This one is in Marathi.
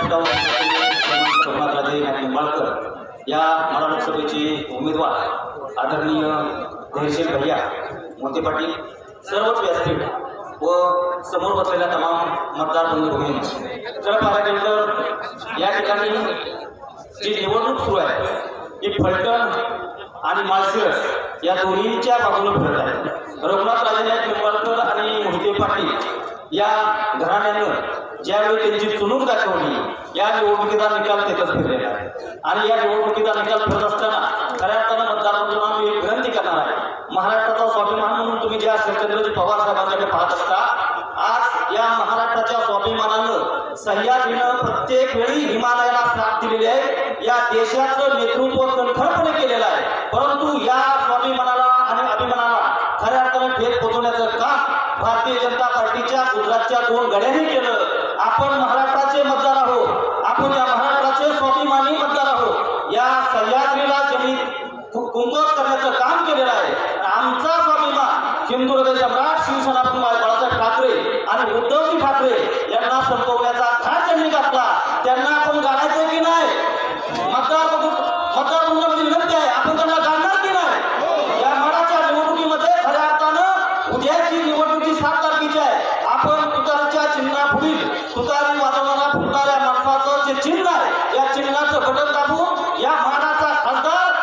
विद्यापीठावर सोमनाथराजे निंबाळकर या मला लोकसभेचे उमेदवार आदरणीय धैर्यशील भैया मोते पाटील, सर्वच व्यासपीठ व समोर बसलेल्या तमाम मतदार बंधू भगिनी, जर पाहायला गेलं तर या ठिकाणी जी निवडणूक सुरू आहे ही फलटण आणि माळशिरस या दोन्हीच्या बाजूने फिरत आहे। रघुनाथराजे निंबाळकर आणि मोहिते पाटील या घराण्यानं ज्यावेळी त्यांची चुणूक दाखवली, या निवडणुकीचा निकाल तिथंच फिरलेला आहे आणि या निवडणुकीचा निकाल फिरत असताना खऱ्या अर्थानं मतदार बंधूंना मी एक विनंती करणार आहे, महाराष्ट्राचा स्वाभिमान म्हणून तुम्ही ज्या शरदचंद्रजी पवार साहेबांच्याकडे पाहत असता, आज या महाराष्ट्राच्या स्वाभिमानानं सह्याद्रीनं प्रत्येक वेळी हिमालयाला साथ दिलेली आहे, या देशाचं नेतृत्व कणखरपणे केलेलं आहे। परंतु या स्वाभिमानाला आणि अभिमानाला खऱ्या अर्थानं ठेच पोचवण्याचं काम भारतीय जनता पार्टीच्या गुजरातच्या 2 गड्यांनी केलं। आपण महाराष्ट्राचे मतदार आहोत, आपण या महाराष्ट्राचे स्वाभिमानी मतदार आहोत। या सह्याद्रीला ज्यांनी कुंकवत करण्याचं काम केलेलं आहे, आमचा स्वाभिमान हिंदू हृदय सम्राट शिवसेना बाळासाहेब ठाकरे आणि उद्धवजी ठाकरे यांना संपवण्याचा घाट त्यांनी घातला, त्यांना आपण गाडायचं की नाही? मतदार बंधूंमध्ये विनंती आहे, आपण त्यांना गाडणार की नाही? या मराठा निवडणुकीमध्ये खऱ्या अर्थानं उद्याची निवडणुकी 7 तारखेची आहे, आपण तुतारीच्या चिन्हापुढील तुतारी वाजवणारा फुटणाऱ्या माणसाचं जे चिन्ह आहे, या चिन्हाचं बटन दाबून या मानाचा खासदार